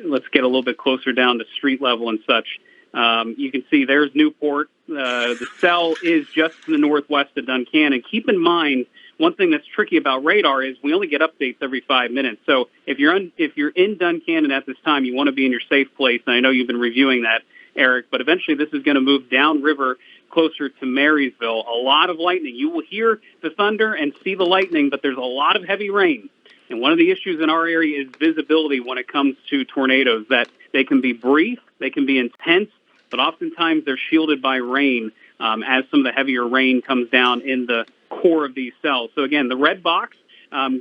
Let's get a little bit closer down to street level and such. You can see there's Newport. The cell is just to the northwest of Duncannon. Keep in mind, one thing that's tricky about radar is we only get updates every 5 minutes. So if you're in Duncannon at this time, you want to be in your safe place. And I know you've been reviewing that, Eric, but eventually this is going to move downriver closer to Marysville. A lot of lightning. You will hear the thunder and see the lightning, but there's a lot of heavy rain. And one of the issues in our area is visibility when it comes to tornadoes, that they can be brief, they can be intense, but oftentimes they're shielded by rain as some of the heavier rain comes down in the core of these cells. So again, the red box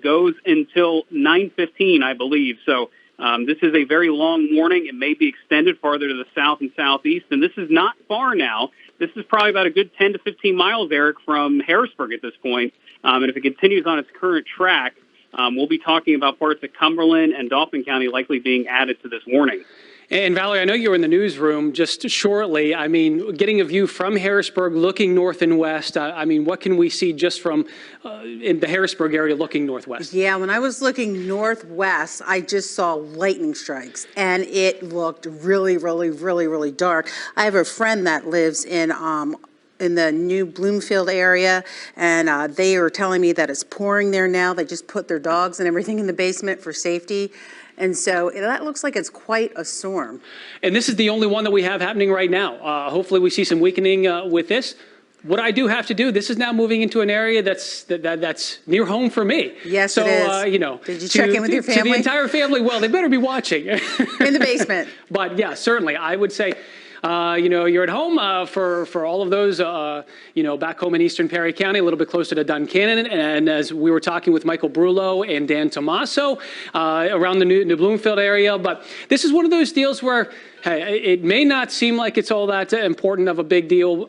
goes until 9:15, I believe. So this is a very long warning. It may be extended farther to the south and southeast, and this is not far now. This is probably about a good 10 to 15 miles, Eric, from Harrisburg at this point. And if it continues on its current track, we'll be talking about parts of Cumberland and Dauphin County likely being added to this warning. And Valerie, I know you were in the newsroom just shortly. I mean, getting a view from Harrisburg, looking north and west, I mean, what can we see just from in the Harrisburg area looking northwest? Yeah, when I was looking northwest, I just saw lightning strikes, and it looked really, really, really, really dark. I have a friend that lives in the new Bloomfield area, and they are telling me that it's pouring there now. They just put their dogs and everything in the basement for safety. And so that looks like it's quite a storm. And this is the only one that we have happening right now. Hopefully we see some weakening with this. What I do have to do, this is now moving into an area that's near home for me. Yes, so, it is. You know, did you check in with your family? To the entire family, well, they better be watching. In the basement. But yeah, certainly, I would say, you know, you're at home for all of those, you know, back home in Eastern Perry County, a little bit closer to Duncannon. And as we were talking with Michael Brullo and Dan Tomaso around the New Bloomfield area. But this is one of those deals where, hey, it may not seem like it's all that important of a big deal,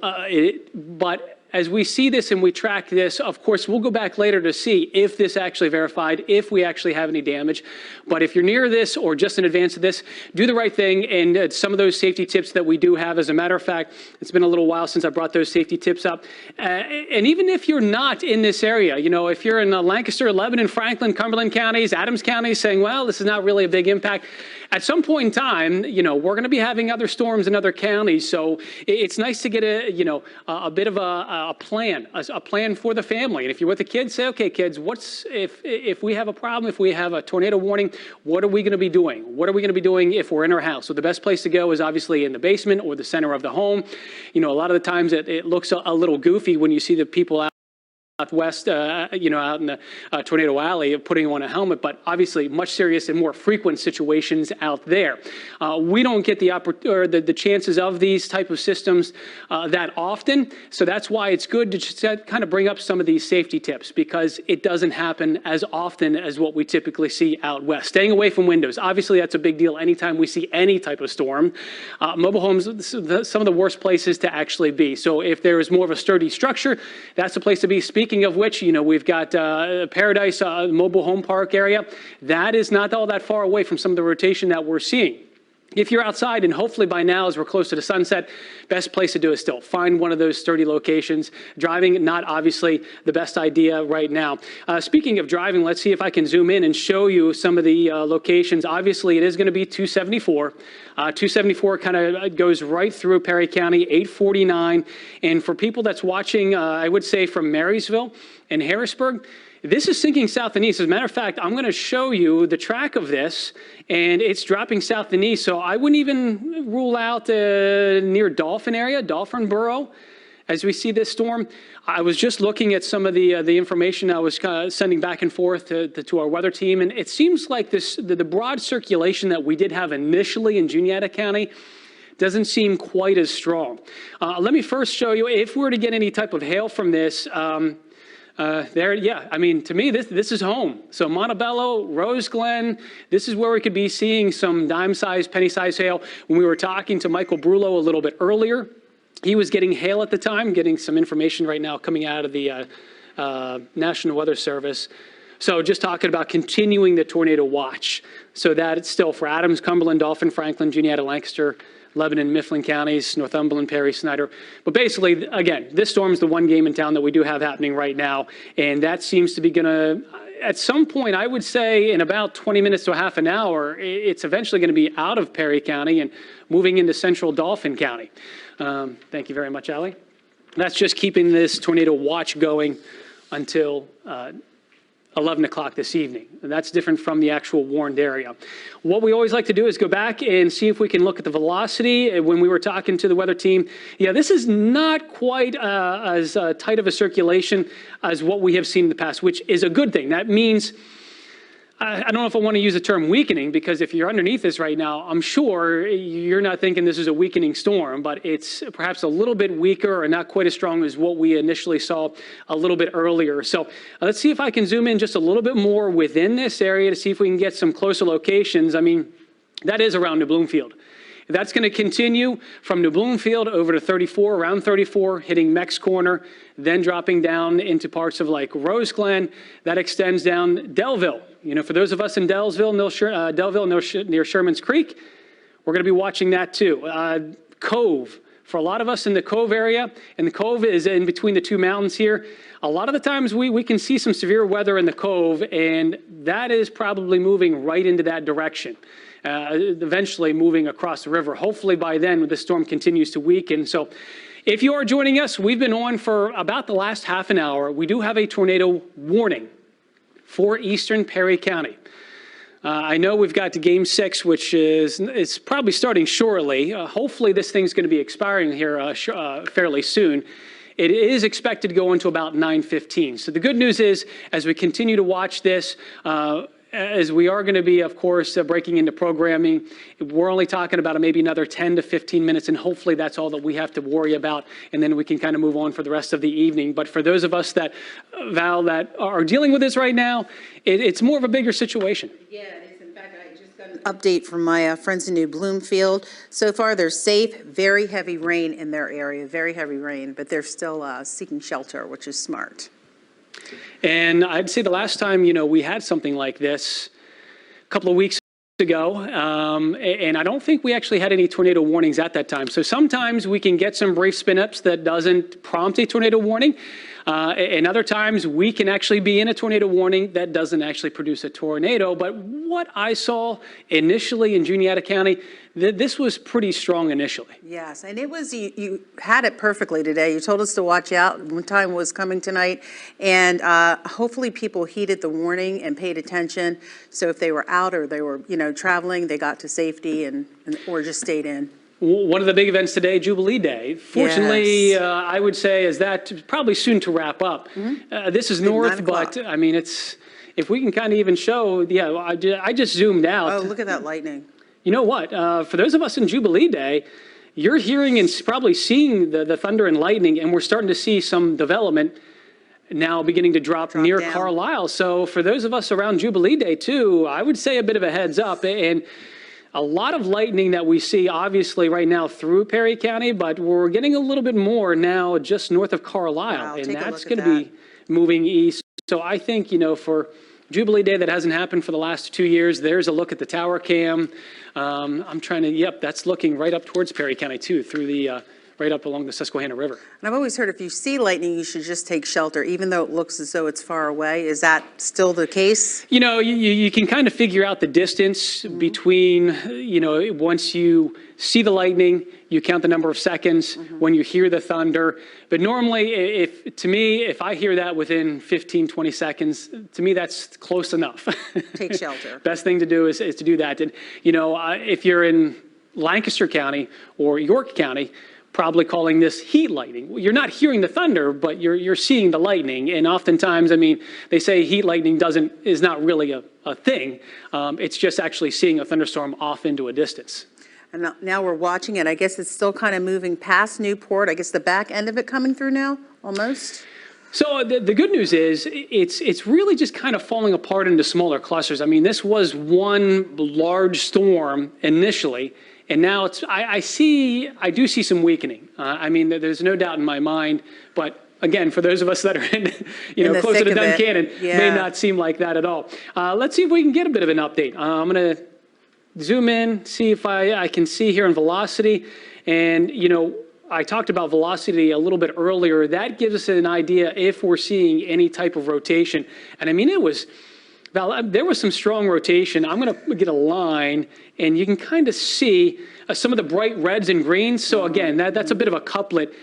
but as we see this and we track this, of course, we'll go back later to see if this actually verified, if we actually have any damage. But if you're near this or just in advance of this, do the right thing. And some of those safety tips that we do have, as a matter of fact, it's been a little while since I brought those safety tips up. And even if you're not in this area, you know, if you're in Lancaster, Lebanon, Franklin, Cumberland counties, Adams County, saying, well, this is not really a big impact. At some point in time, you know, we're going to be having other storms in other counties. So it's nice to get a, you know, a bit of a plan for the family. And if you're with the kids, say, okay, kids, what's if we have a problem, if we have a tornado warning, what are we going to be doing? What are we going to be doing if we're in our house? So the best place to go is obviously in the basement or the center of the home. You know, a lot of the times it looks a little goofy when you see the people out west, you know, out in the Tornado Alley, putting on a helmet, but obviously much serious and more frequent situations out there. We don't get the chances of these type of systems that often, so that's why it's good to just kind of bring up some of these safety tips, because it doesn't happen as often as what we typically see out west. Staying away from windows, obviously that's a big deal anytime we see any type of storm. Mobile homes, some of the worst places to actually be. So if there is more of a sturdy structure, that's the place to be. Speaking of which, you know, we've got Paradise Mobile Home Park area. That is not all that far away from some of the rotation that we're seeing. If you're outside, and hopefully by now, as we're close to the sunset, best place to do is still find one of those sturdy locations. Driving, not obviously the best idea right now. Speaking of driving, let's see if I can zoom in and show you some of the locations. Obviously, it is going to be 274. 274 kind of goes right through Perry County, 849. And for people that's watching, I would say from Marysville and Harrisburg, this is sinking south and east. As a matter of fact, I'm going to show you the track of this, and it's dropping south and east. So I wouldn't even rule out near Dauphin area, Dauphin Borough, as we see this storm. I was just looking at some of the information I was sending back and forth to our weather team, and it seems like the broad circulation that we did have initially in Juniata County doesn't seem quite as strong. Let me first show you, if we were to get any type of hail from this, yeah, I mean, to me, this is home. So Montebello, Rose Glen, this is where we could be seeing some dime-sized, penny-sized hail. When we were talking to Michael Brullo a little bit earlier, he was getting hail at the time, getting some information right now coming out of the National Weather Service. So just talking about continuing the tornado watch. So that it's still for Adams, Cumberland, Dauphin, Franklin, Juniata, Lancaster, Lebanon, Mifflin counties, Northumberland, Perry, Snyder. But basically, again, this storm's the one game in town that we do have happening right now. And that seems to be going to, at some point, I would say in about 20 minutes to a half an hour, it's eventually going to be out of Perry County and moving into central Dauphin County. Thank you very much, Allie. That's just keeping this tornado watch going until 11 o'clock this evening. And that's different from the actual warned area. What we always like to do is go back and see if we can look at the velocity. When we were talking to the weather team, yeah, this is not quite as tight of a circulation as what we have seen in the past, which is a good thing. That means, I don't know if I want to use the term weakening, because if you're underneath this right now, I'm sure you're not thinking this is a weakening storm, but it's perhaps a little bit weaker or not quite as strong as what we initially saw a little bit earlier. So let's see if I can zoom in just a little bit more within this area to see if we can get some closer locations. I mean, that is around New Bloomfield. That's going to continue from New Bloomfield over to 34, around 34, hitting Mex Corner, then dropping down into parts of like Rose Glen. That extends down Delville. You know, for those of us in Delville, near Sherman's Creek, we're going to be watching that too. Cove, for a lot of us in the Cove area, and the Cove is in between the two mountains here. A lot of the times we can see some severe weather in the Cove, and that is probably moving right into that direction. Eventually moving across the river. Hopefully by then the storm continues to weaken. So if you are joining us, we've been on for about the last half an hour. We do have a tornado warning for eastern Perry County. I know we've got to game 6, which is probably starting shortly. Hopefully this thing's going to be expiring here fairly soon. It is expected to go into about 9:15. So the good news is, as we continue to watch this, as we are going to be, of course, breaking into programming, we're only talking about maybe another 10 to 15 minutes, and hopefully that's all that we have to worry about, and then we can kind of move on for the rest of the evening. But for those of us that, Val, that are dealing with this right now, it's more of a bigger situation. Yeah, it is. In fact, I just got an update from my friends in New Bloomfield. So far, they're safe. Very heavy rain in their area, very heavy rain, but they're still seeking shelter, which is smart. And I'd say the last time, we had something like this a couple of weeks ago, and I don't think we actually had any tornado warnings at that time. So sometimes we can get some brief spin-ups that doesn't prompt a tornado warning, and other times we can actually be in a tornado warning that doesn't actually produce a tornado. But what I saw initially in Juniata County, this was pretty strong initially. Yes, and it was, you had it perfectly today. You told us to watch out when time was coming tonight, and hopefully people heeded the warning and paid attention. So if they were out or they were, traveling, they got to safety or just stayed in. One of the big events today, Jubilee Day. Fortunately, yes. I would say is that probably soon to wrap up. Mm-hmm. This is north, but I mean, if we can kind of even show, yeah, I just zoomed out. Oh, look at that lightning. You know what? For those of us in Jubilee Day, you're hearing and probably seeing the thunder and lightning, and we're starting to see some development now beginning to drop near down. Carlisle. So for those of us around Jubilee Day too, I would say a bit of a heads up. And a lot of lightning that we see obviously right now through Perry County, but we're getting a little bit more now just north of Carlisle. Wow, and that's going to be moving east. So I think, for Jubilee Day that hasn't happened for the last 2 years, there's a look at the tower cam. I'm trying to, yep, that's looking right up towards Perry County too, through the, right up along the Susquehanna River. And I've always heard if you see lightning, you should just take shelter, even though it looks as though it's far away. Is that still the case? You can kind of figure out the distance between, once you see the lightning, you count the number of seconds when you hear the thunder. But normally, if I hear that within 15, 20 seconds, to me, that's close enough. Take shelter. Best thing to do is to do that. And, if you're in Lancaster County or York County, probably calling this heat lightning. You're not hearing the thunder, but you're seeing the lightning. And oftentimes, they say heat lightning is not really a thing. It's just actually seeing a thunderstorm off into a distance. And now we're watching it. I guess it's still kind of moving past Newport. I guess the back end of it coming through now, almost. So the good news is it's really just kind of falling apart into smaller clusters. This was one large storm initially, and now I do see some weakening. There's no doubt in my mind, but again, for those of us that are In the closer thick to of it. Duncannon, Yeah. may not seem like that at all. Let's see if we can get a bit of an update. I'm going to zoom in, see if I can see here in velocity. And, I talked about velocity a little bit earlier. That gives us an idea if we're seeing any type of rotation. And I mean, there was some strong rotation. I'm going to get a line, and you can kind of see some of the bright reds and greens. So again, that's a bit of a couplet.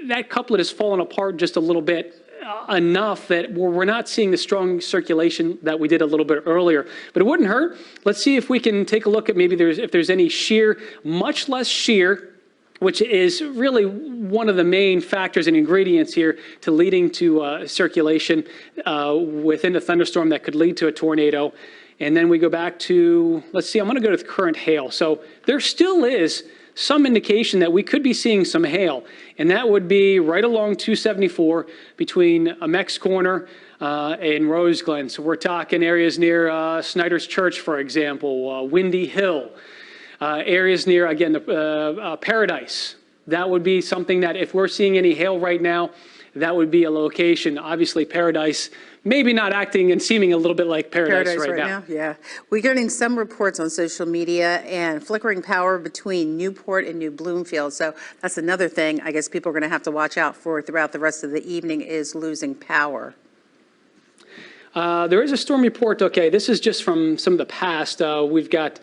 That couplet has fallen apart just a little bit, enough that we're not seeing the strong circulation that we did a little bit earlier. But it wouldn't hurt. Let's see if we can take a look at maybe if there's any shear, much less shear, which is really one of the main factors and ingredients here to leading to circulation within the thunderstorm that could lead to a tornado. And then we go back to, let's see, I'm going to go to the current hail. So there still is some indication that we could be seeing some hail, and that would be right along 274 between Amex Corner and Rose Glen. So we're talking areas near Snyder's Church, for example, Windy Hill. Areas near, again, the Paradise. That would be something that if we're seeing any hail right now, that would be a location. Obviously, Paradise, maybe not acting and seeming a little bit like Paradise right now. Yeah. We're getting some reports on social media and flickering power between Newport and New Bloomfield. So that's another thing I guess people are going to have to watch out for throughout the rest of the evening is losing power. There is a storm report. Okay, this is just from some of the past. We've got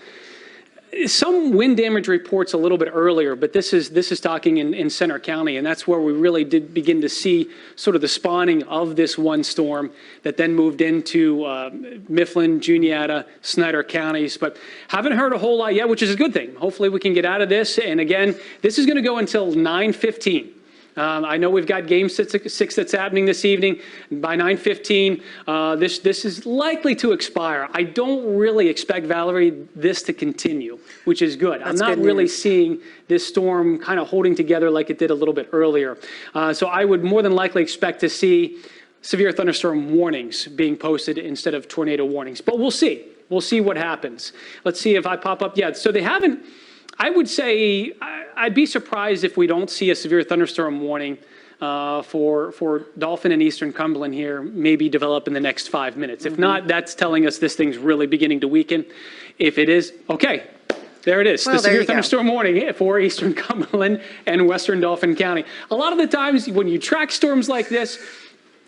some wind damage reports a little bit earlier, but this is talking in Center County, and that's where we really did begin to see sort of the spawning of this one storm that then moved into Mifflin, Juniata, Snyder counties, but haven't heard a whole lot yet, which is a good thing. Hopefully we can get out of this, and again, this is going to go until 9:15. I know we've got game six that's happening this evening. By 9:15, this is likely to expire. I don't really expect, Valerie, this to continue, which is good. I'm not really seeing this storm kind of holding together like it did a little bit earlier. So I would more than likely expect to see severe thunderstorm warnings being posted instead of tornado warnings. But we'll see. We'll see what happens. Let's see if I pop up. Yeah, so they haven't. I would say I'd be surprised if we don't see a severe thunderstorm warning for Dauphin and Eastern Cumberland here maybe develop in the next 5 minutes. If not, that's telling us this thing's really beginning to weaken. If it is, okay, there it is. Well, the severe thunderstorm warning for Eastern Cumberland and Western Dauphin County. A lot of the times when you track storms like this,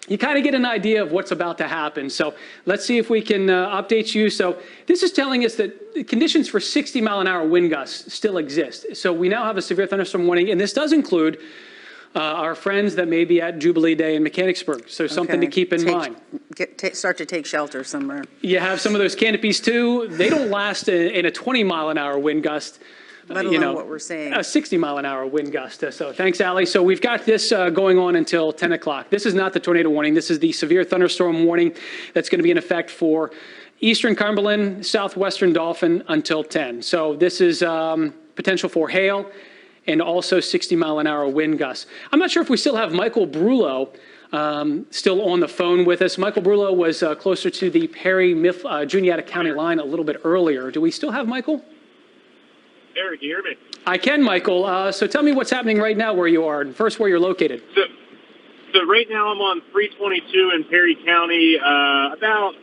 you kind of get an idea of what's about to happen. So let's see if we can update you. So this is telling us that the conditions for 60-mile-an-hour wind gusts still exist. So we now have a severe thunderstorm warning, and this does include our friends that may be at Jubilee Day in Mechanicsburg. So something to keep in mind. Start to take shelter somewhere. You have some of those canopies too. They don't last in a 20-mile-an-hour wind gust. Let alone what we're seeing. A 60-mile-an-hour wind gust. So thanks, Allie. So we've got this going on until 10 o'clock. This is not the tornado warning. This is the severe thunderstorm warning that's going to be in effect for Eastern Cumberland, Southwestern Dauphin until 10. So this is potential for hail and also 60-mile-an-hour wind gusts. I'm not sure if we still have Michael Brullo still on the phone with us. Michael Brullo was closer to the Juniata County line a little bit earlier. Do we still have Michael? Eric, you hear me? I can, Michael. So tell me what's happening right now where you are, and first where you're located. So right now I'm on 322 in Perry County, about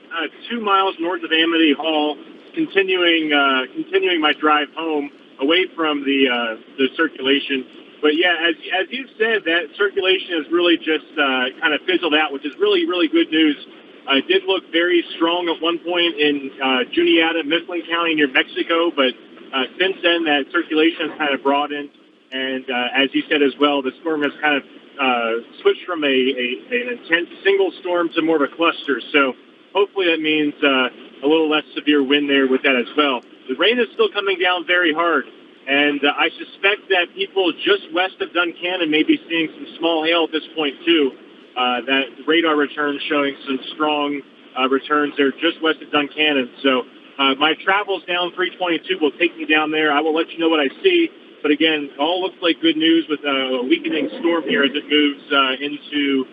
2 miles north of Amity Hall, continuing my drive home away from the circulation. But yeah, as you've said, that circulation has really just kind of fizzled out, which is really, really good news. It did look very strong at one point in Juniata, Mifflin County near Mexico, but since then, that circulation has kind of broadened, and as you said as well, the storm has kind of switched from an intense single storm to more of a cluster. So hopefully that means a little less severe wind there with that as well. The rain is still coming down very hard, and I suspect that people just west of Duncannon may be seeing some small hail at this point too. That radar returns showing some strong returns there just west of Duncannon. So my travels down 322 will take me down there. I will let you know what I see. But again, all looks like good news with a weakening storm here as it moves into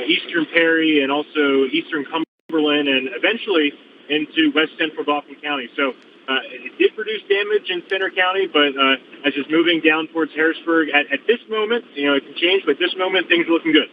eastern Perry and also eastern Cumberland and eventually into west central Dauphin County. So it did produce damage in Center County, but as it's moving down towards Harrisburg, at this moment, it can change, but at this moment, things are looking good.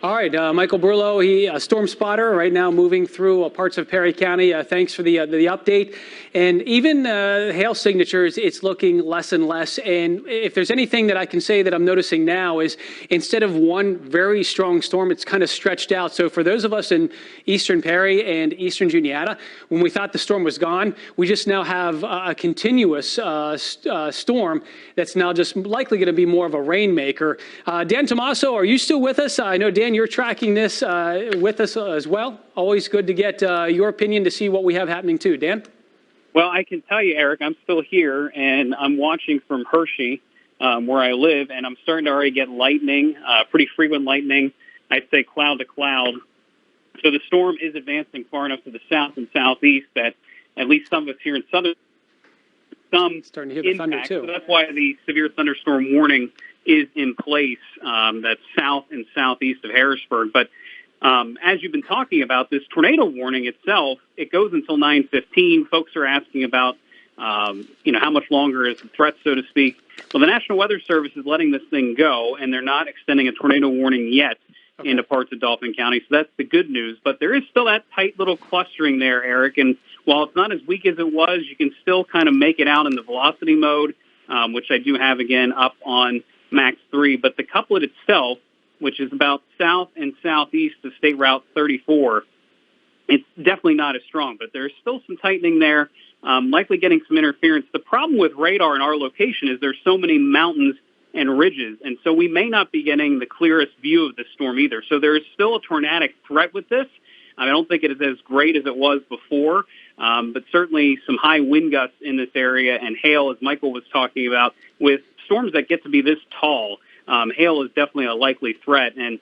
All right, Michael Brullo, a storm spotter right now moving through parts of Perry County. Thanks for the update. And even hail signatures, it's looking less and less. And if there's anything that I can say that I'm noticing now is instead of one very strong storm, it's kind of stretched out. So for those of us in eastern Perry and eastern Juniata, when we thought the storm was gone, we just now have a continuous storm that's now just likely going to be more of a rainmaker. Dan Tomaso, are you still with us? I know, Dan, you're tracking this with us as well. Always good to get your opinion to see what we have happening too. Dan? Well, I can tell you, Eric, I'm still here, and I'm watching from Hershey, where I live, and I'm starting to already get lightning, pretty frequent lightning, I'd say cloud to cloud. So the storm is advancing far enough to the south and southeast that at least some of us here in southern starting to hear the thunder too. So that's why the severe thunderstorm warning is in place. That's south and southeast of Harrisburg. But as you've been talking about, this tornado warning itself, it goes until 9:15. Folks are asking about, how much longer is the threat, so to speak. Well, the National Weather Service is letting this thing go, and they're not extending a tornado warning yet into parts of Dauphin County. So that's the good news. But there is still that tight little clustering there, Eric. And while it's not as weak as it was, you can still kind of make it out in the velocity mode, which I do have, again, up on Max 3. But the couplet itself, which is about south and southeast of State Route 34, it's definitely not as strong. But there's still some tightening there, likely getting some interference. The problem with radar in our location is there's so many mountains and ridges, and so we may not be getting the clearest view of the storm either. So there is still a tornadic threat with this. I don't think it is as great as it was before, but certainly some high wind gusts in this area and hail, as Michael was talking about, with storms that get to be this tall. Hail is definitely a likely threat, and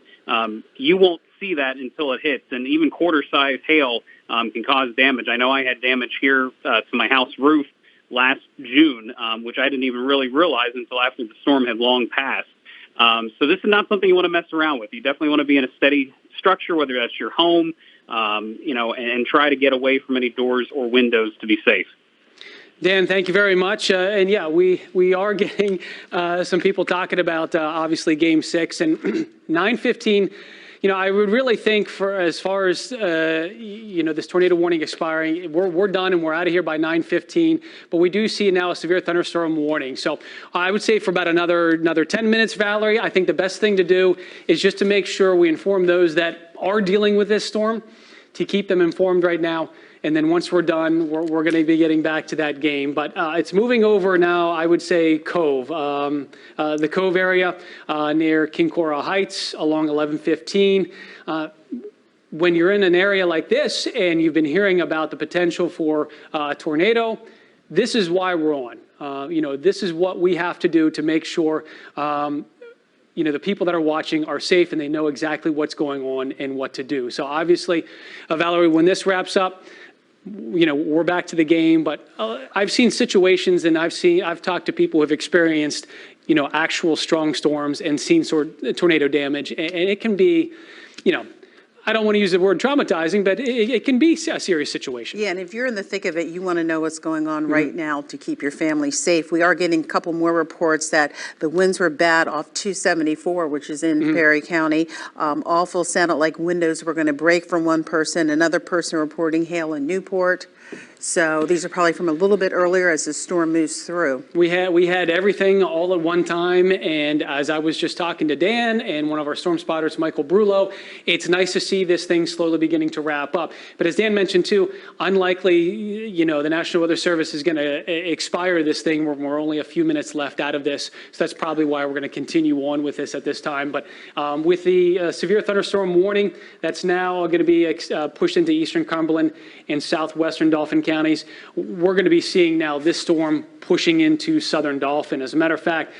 you won't see that until it hits, and even quarter-size hail can cause damage. I know I had damage here to my house roof last June, which I didn't even really realize until after the storm had long passed. So this is not something you want to mess around with. You definitely want to be in a steady structure, whether that's your home, and try to get away from any doors or windows to be safe. Dan, thank you very much. And yeah, we are getting some people talking about obviously Game 6 and 9:15. I would really think for as far as, this tornado warning expiring, we're done and we're out of here by 9:15, but we do see now a severe thunderstorm warning. So I would say for about another 10 minutes, Valerie, I think the best thing to do is just to make sure we inform those that are dealing with this storm to keep them informed right now. And then once we're done, we're going to be getting back to that game. But it's moving over now, I would say, Cove. The Cove area near King Coral Heights along 1115. When you're in an area like this and you've been hearing about the potential for a tornado, this is why we're on. This is what we have to do to make sure the people that are watching are safe and they know exactly what's going on and what to do. So obviously, Valerie, when this wraps up, we're back to the game, but I've seen situations and I've talked to people who have experienced, actual strong storms and seen tornado damage, and it can be, I don't want to use the word traumatizing, but it can be a serious situation. Yeah, and if you're in the thick of it, you want to know what's going on right now to keep your family safe. We are getting a couple more reports that the winds were bad off 274, which is in Perry County. Awful, sounded like windows were going to break from one person. Another person reporting hail in Newport. So these are probably from a little bit earlier as the storm moves through. We had everything all at one time, and as I was just talking to Dan and one of our storm spotters, Michael Brullo, it's nice to see this thing slowly beginning to wrap up. But as Dan mentioned too, unlikely, the National Weather Service is going to expire this thing. We're only a few minutes left out of this, so that's probably why we're going to continue on with this at this time. But with the severe thunderstorm warning, that's now going to be pushed into eastern Cumberland and southwestern Dauphin counties, we're going to be seeing now this storm pushing into southern Dauphin. As a matter of fact,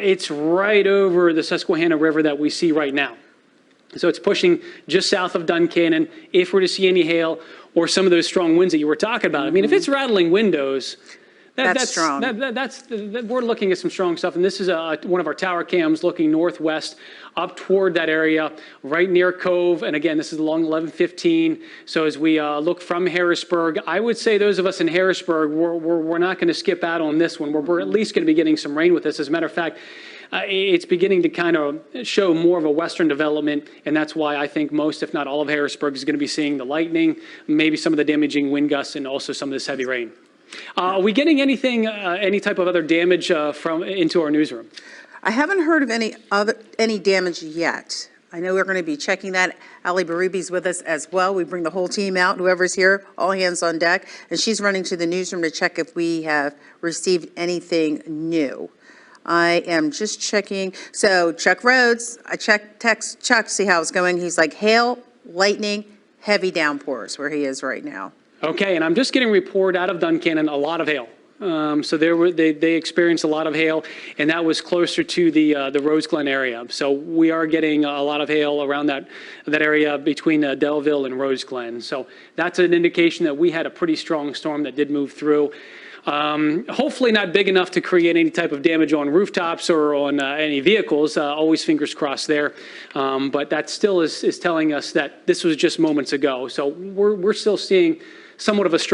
it's right over the Susquehanna River that we see right now. So it's pushing just south of Duncannon. If we're to see any hail or some of those strong winds that you were talking about, I mean, if it's rattling windows, that's strong. We're looking at some strong stuff, and this is one of our tower cams looking northwest up toward that area, right near Cove. And again, this is along 1115. So as we look from Harrisburg, I would say those of us in Harrisburg, we're not going to skip out on this one. We're at least going to be getting some rain with this. As a matter of fact, it's beginning to kind of show more of a western development, and that's why I think most, if not all, of Harrisburg is going to be seeing the lightning, maybe some of the damaging wind gusts, and also some of this heavy rain. Are we getting anything, any type of other damage into our newsroom? I haven't heard of any damage yet. I know we're going to be checking that. Ali Barubi's with us as well. We bring the whole team out, whoever's here, all hands on deck, and she's running to the newsroom to check if we have received anything new. I am just checking. So Chuck Rhodes, I text Chuck, see how it's going. He's like hail, lightning, heavy downpours where he is right now. Okay, and I'm just getting a report out of Duncannon, a lot of hail. So they experienced a lot of hail, and that was closer to the Rose Glen area. So we are getting a lot of hail around that area between Delville and Rose Glen. So that's an indication that we had a pretty strong storm that did move through. Hopefully not big enough to create any type of damage on rooftops or on any vehicles. Always fingers crossed there. But that still is telling us that this was just moments ago. So we're still seeing somewhat of a strong